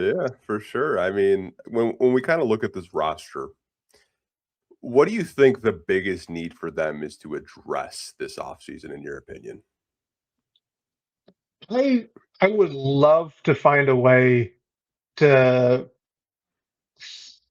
Yeah, for sure. I mean, when we kind of look at this roster, what do you think the biggest need for them is to address this offseason, in your opinion? I I would love to find a way to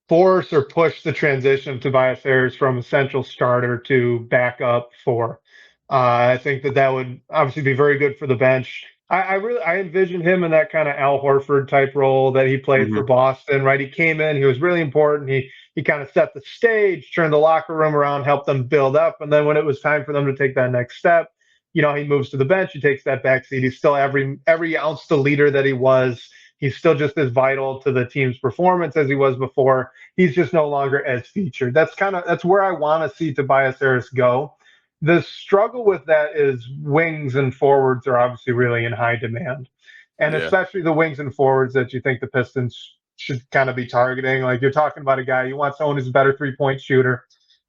force or push the transition of Tobias Harris from essential starter to backup four. I think that that would obviously be very good for the bench. I envision him in that kind of Al Horford type role that he played for Mhm. Boston. Right, he came in, he was really important. He kind of set the stage, turned the locker room around, helped them build up, and then when it was time for them to take that next step, he moves to the bench, he takes that back seat. He's still every ounce the leader that he was. He's still just as vital to the team's performance as he was before. He's just no longer as featured. That's where I want to see Tobias Harris go. The struggle with that is wings and forwards are obviously really in high demand, and Yeah. especially the wings and forwards that you think the Pistons should kind of be targeting. Like you're talking about a guy, you want someone who's a better 3 point shooter.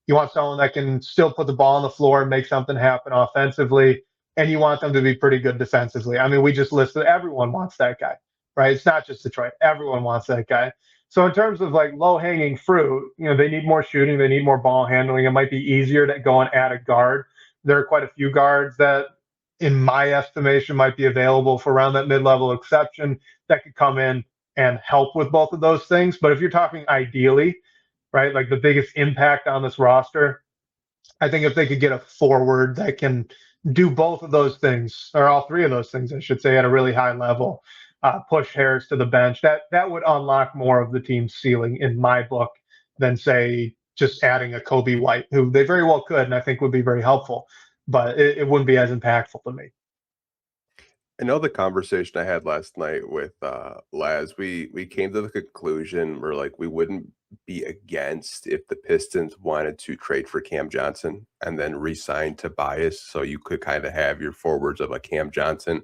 You want someone that can still put the ball on the floor and make something happen offensively, and you want them to be pretty good defensively. I mean, we just listed everyone wants that guy, right? It's not just Detroit. Everyone wants that guy. So in terms of like low hanging fruit, they need more shooting, they need more ball handling. It might be easier to go and add a guard. There are quite a few guards that, in my estimation, might be available for around that mid level exception that could come in and help with both of those things. But if you're talking ideally, right, like the biggest impact on this roster, I think if they could get a forward that can do both of those things, or all three of those things, I should say, at a really high level, push Harris to the bench, that would unlock more of the team's ceiling in my book than say just adding a Kobe White, who they very well could, and I think would be very helpful, but it wouldn't be as impactful to me. I know the conversation I had last night with Laz, we came to the conclusion where like we wouldn't be against if the Pistons wanted to trade for Cam Johnson and then re-sign Tobias, so you could kind of have your forwards of a Cam Johnson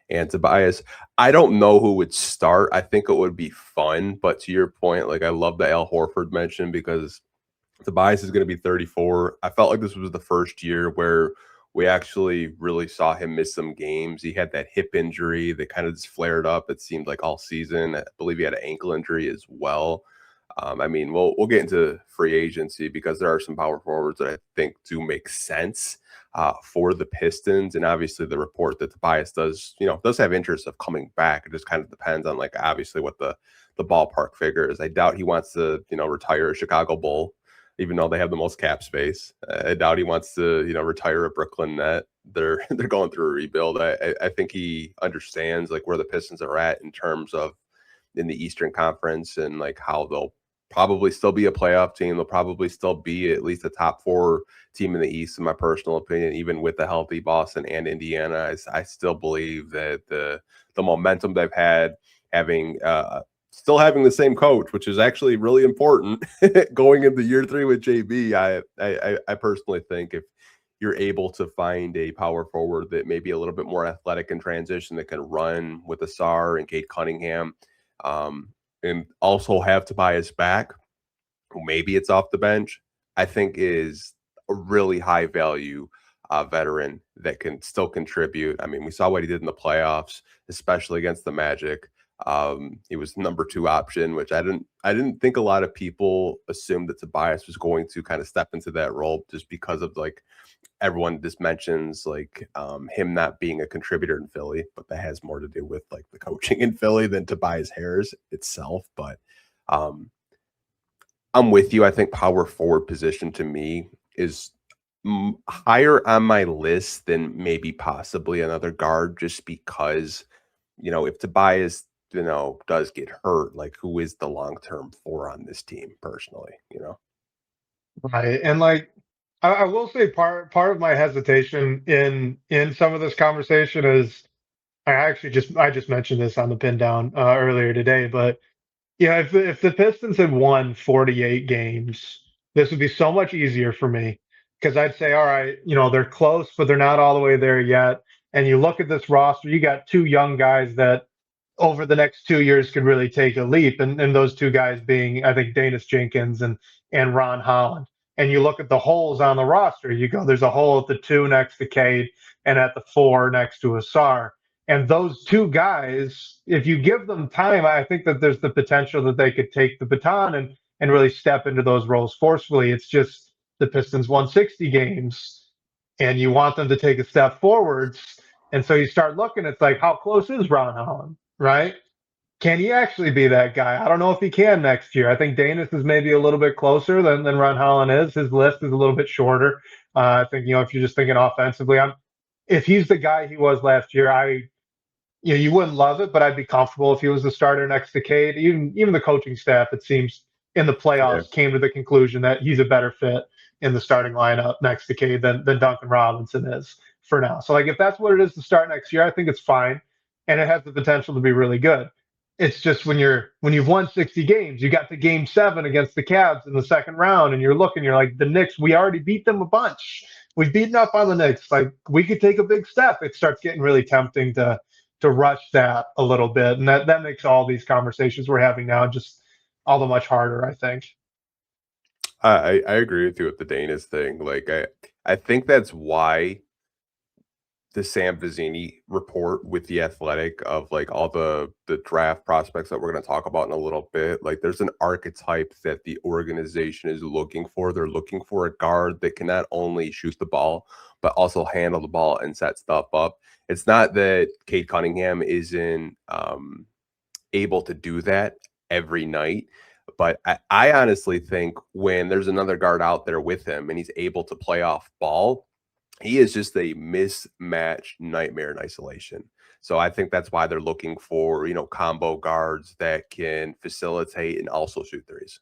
and Tobias. I don't know who would start. I think it would be fun, but to your point, like I love the Al Horford mention because Tobias is going to be 34. I felt like this was the first year where we actually really saw him miss some games. He had that hip injury that kind of just flared up. It seemed like all season. I believe he had an ankle injury as well. I mean, we'll get into free agency because there are some power forwards that I think do make sense for the Pistons, and obviously the report that Tobias does have interest of coming back. It just kind of depends on like obviously what the ballpark figure is. I doubt he wants to retire a Chicago Bull, even though they have the most cap space. I doubt he wants to retire a Brooklyn Net. They're going through a rebuild. I think he understands like where the Pistons are at in terms of in the Eastern Conference and like how they'll probably still be a playoff team. They'll probably still be at least a top four team in the East, in my personal opinion, even with the healthy Boston and Indiana. I still believe that the momentum they've had, having still having the same coach, which is actually really important going into year three with JB. I personally think if you're able to find a power forward that may be a little bit more athletic in transition that can run with Asar and Kate Cunningham, um, and also have Tobias back, maybe it's off the bench, I think is a really high value veteran that can still contribute. I mean, we saw what he did in the playoffs, especially against the Magic. He was number two option, which I didn't think a lot of people assumed that Tobias was going to kind of step into that role just because of like everyone just mentions like him not being a contributor in Philly, but that has more to do with like the coaching in Philly than Tobias Harris itself. But um, I'm with you. I think power forward position to me is higher on my list than maybe possibly another guard, just because if Tobias does get hurt, like who is the long term four on this team personally. Right. And like I will say part of my hesitation in some of this conversation is I just mentioned this on the pin down earlier today, but yeah, if the Pistons had won 48 games, this would be so much easier for me because I'd say, all right, they're close, but they're not all the way there yet. And you look at this roster, you got two young guys that over the next 2 years could really take a leap, and those two guys being, I think, Danis Jenkins and Ron Holland. And you look at the holes on the roster, you go, there's a hole at the two next to Cade and at the four next to Asar. And those two guys, if you give them time, I think that there's the potential that they could take the baton and really step into those roles forcefully. It's just the Pistons won 60 games and you want them to take a step forwards. And so you start looking, it's like, how close is Ron Holland, right? Can he actually be that guy? I don't know if he can next year. I think Danis is maybe a little bit closer than Ron Holland is. His list is a little bit shorter. I think, if you're just thinking offensively, if he's the guy he was last year, you wouldn't love it, but I'd be comfortable if he was the starter next to Cade. Even the coaching staff, it seems, in the Yeah. playoffs came to the conclusion that he's a better fit in the starting lineup next to Cade than Duncan Robinson is for now. So like if that's what it is to start next year, I think it's fine, and it has the potential to be really good. It's just when you've won 60 games, you got to game 7 against the Cavs in the second round, and you're like the Knicks. We already beat them a bunch. We've beaten up on the Knicks. Like we could take a big step. It starts getting really tempting to rush that a little bit. And that makes all these conversations we're having now just all the much harder, I think. I agree with you with the Danis thing. Like I think that's why the Sam Vizini report with The Athletic of like all the draft prospects that we're going to talk about in a little bit. Like there's an archetype that the organization is looking for. They're looking for a guard that can not only shoot the ball, but also handle the ball and set stuff up. It's not that Cade Cunningham isn't able to do that every night. But I honestly think when there's another guard out there with him and he's able to play off ball, he is just a mismatch nightmare in isolation. So I think that's why they're looking for, combo guards that can facilitate and also shoot threes.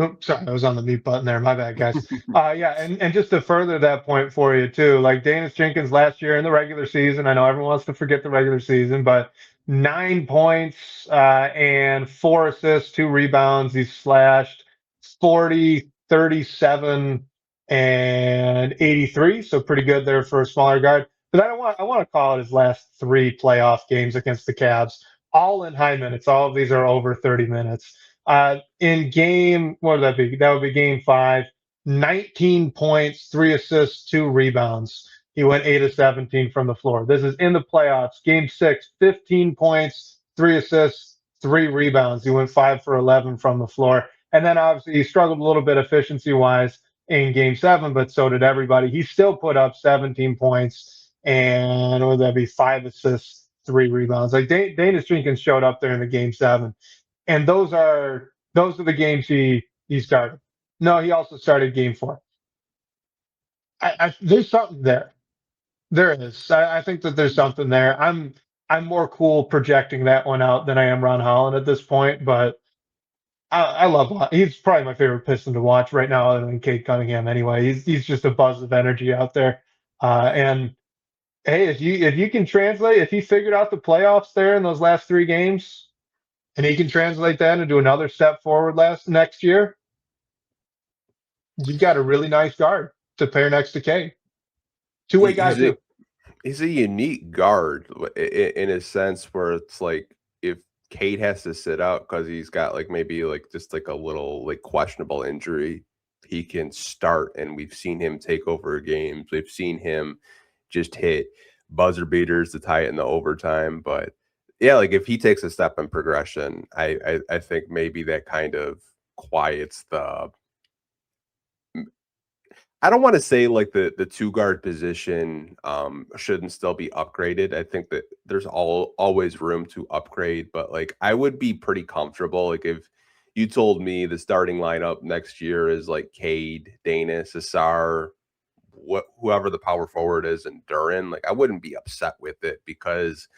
Oops, sorry, I was on the mute button there. My bad, guys. Yeah, and just to further that point for you too, like Danis Jenkins last year in the regular season, I know everyone wants to forget the regular season, but 9 points and 4 assists, 2 rebounds. He's slashed 40, 37, and 83, so pretty good there for a smaller guard. But I want to call it his last 3 playoff games against the Cavs, all in high minutes. All of these are over 30 minutes. In game, what would that be? That would be game 5. 19 points, 3 assists, 2 rebounds. He went 8 of 17 from the floor. This is in the playoffs. Game 6, 15 points, 3 assists, 3 rebounds. He went 5 for 11 from the floor. And then obviously he struggled a little bit efficiency wise in game 7, but so did everybody. He still put up 17 points and what would that be? 5 assists, 3 rebounds. Like Danis Jenkins showed up there in the game 7, and those are the games he started. No, he also started game 4. There's something there. There is. I think that there's something there. I'm more cool projecting that one out than I am Ron Holland at this point, but I love. He's probably my favorite Piston to watch right now, other than Cade Cunningham. Anyway, he's just a buzz of energy out there. And hey, if you can translate, if he figured out the playoffs there in those last 3 games, and he can translate that into another step forward next year, you've got a really nice guard to pair next to Cade. Two-way guy He's a too. he's a unique guard in a sense where it's like if Cade has to sit out because he's got like maybe like just like a little like questionable injury, he can start, and we've seen him take over games. We've seen him just hit buzzer beaters to tie it in the overtime. But yeah, like if he takes a step in progression, I think maybe that kind of quiets the. I don't want to say like the two guard position shouldn't still be upgraded. I think that there's always room to upgrade, but like I would be pretty comfortable like if you told me the starting lineup next year is like Cade, Danis, Asar, whoever the power forward is, and Duran, like I wouldn't be upset with it because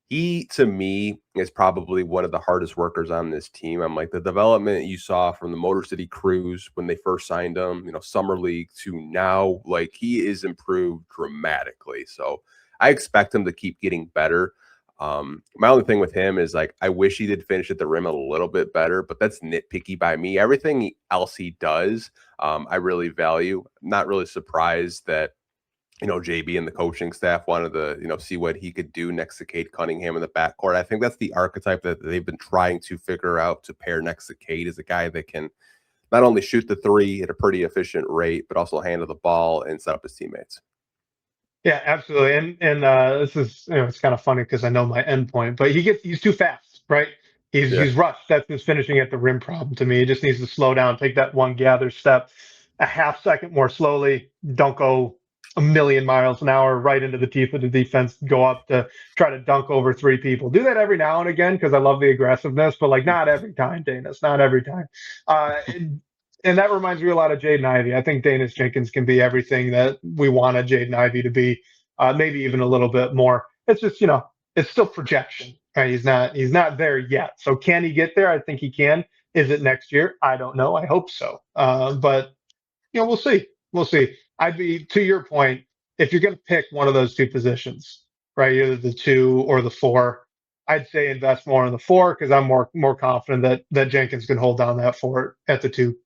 he, to me, is probably one of the hardest workers on this team. I'm like the development you saw from the Motor City Cruise when they first signed him, summer league to now, like he is improved dramatically. So I expect him to keep getting better. My only thing with him is like I wish he did finish at the rim a little bit better, but that's nitpicky by me. Everything else he does, I really value. I'm not really surprised that JB and the coaching staff wanted to, see what he could do next to Cade Cunningham in the backcourt. I think that's the archetype that they've been trying to figure out to pair next to Cade, is a guy that can not only shoot the 3 at a pretty efficient rate, but also handle the ball and set up his teammates. Yeah, absolutely. And this is, it's kind of funny because I know my endpoint, but he's too fast, right? Yeah. He's rushed. That's his finishing at the rim problem to me. He just needs to slow down, take that one gather step a half second more slowly. Don't go a million miles an hour right into the teeth of the defense. Go up to try to dunk over three people. Do that every now and again because I love the aggressiveness, but like not every time, Danis. Not every time. And that reminds me a lot of Jaden Ivey. I think Danis Jenkins can be everything that we wanted Jaden Ivey to be, maybe even a little bit more. It's just, it's still projection. Right? He's not there yet. So can he get there? I think he can. Is it next year? I don't know. I hope so. But we'll see. We'll see. I'd be to your point. If you're going to pick one of those two positions, right, either the two or the four, I'd say invest more in the four because I'm more confident that Jenkins can hold down that four at the two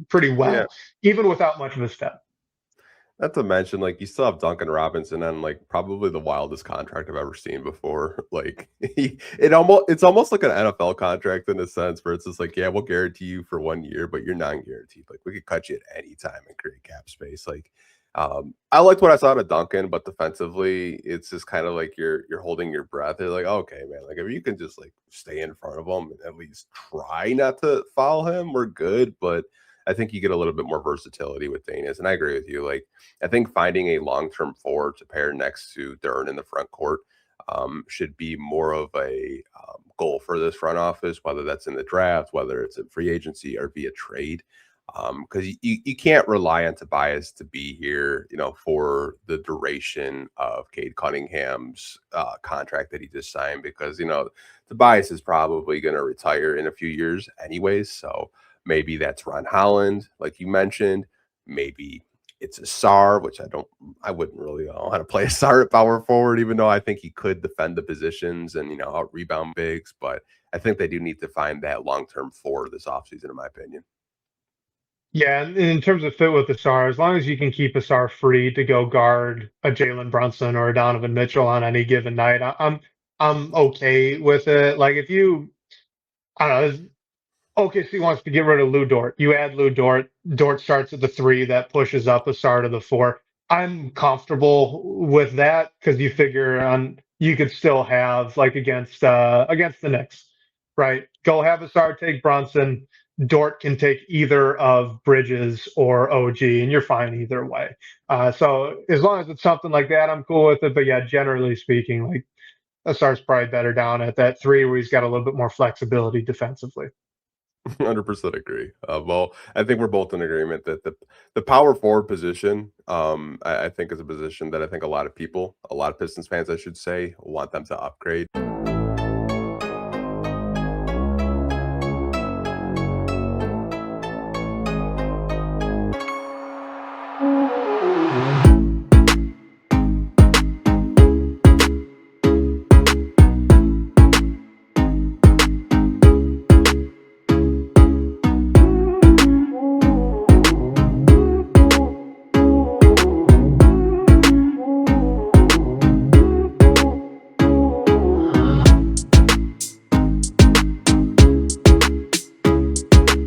pretty Yeah. well, even without much of a step. Not to mention, like, you still have Duncan Robinson on, like, probably the wildest contract I've ever seen before. Like, it's almost like an NFL contract in a sense where it's just like, yeah, we'll guarantee you for 1 year, but you're non-guaranteed. Like, we could cut you at any time and create cap space. Like, I liked what I saw out of Duncan, but defensively, it's just kind of like you're holding your breath. They're like, okay, man, like if you can just like stay in front of him and at least try not to foul him, we're good. But I think you get a little bit more versatility with Danis, and I agree with you. Like, I think finding a long-term forward to pair next to Dern in the front court should be more of a goal for this front office, whether that's in the draft, whether it's in free agency or via trade. Because you can't rely on Tobias to be here, for the duration of Cade Cunningham's contract that he just signed, because Tobias is probably going to retire in a few years anyways. So maybe that's Ron Holland, like you mentioned. Maybe it's a Sar, which I wouldn't really know how to play a Sar at power forward, even though I think he could defend the positions and out rebound bigs. But I think they do need to find that long term four this offseason, in my opinion. Yeah, and in terms of fit with Asar, as long as you can keep Asar free to go guard a Jalen Brunson or a Donovan Mitchell on any given night, I'm okay with it. Like if you, I don't know, OKC wants to get rid of Lou Dort. You add Lou Dort. Dort starts at the three that pushes up Asar to the four. I'm comfortable with that because you figure on you could still have like against the Knicks, right? Go have Asar take Bronson. Dort can take either of Bridges or OG, and you're fine either way. So as long as it's something like that, I'm cool with it. But yeah, generally speaking, like Asar's probably better down at that three where he's got a little bit more flexibility defensively. 100% agree. Well, I think we're both in agreement that the power forward position, I think, is a position that I think a lot of people, a lot of Pistons fans, I should say, want them to upgrade.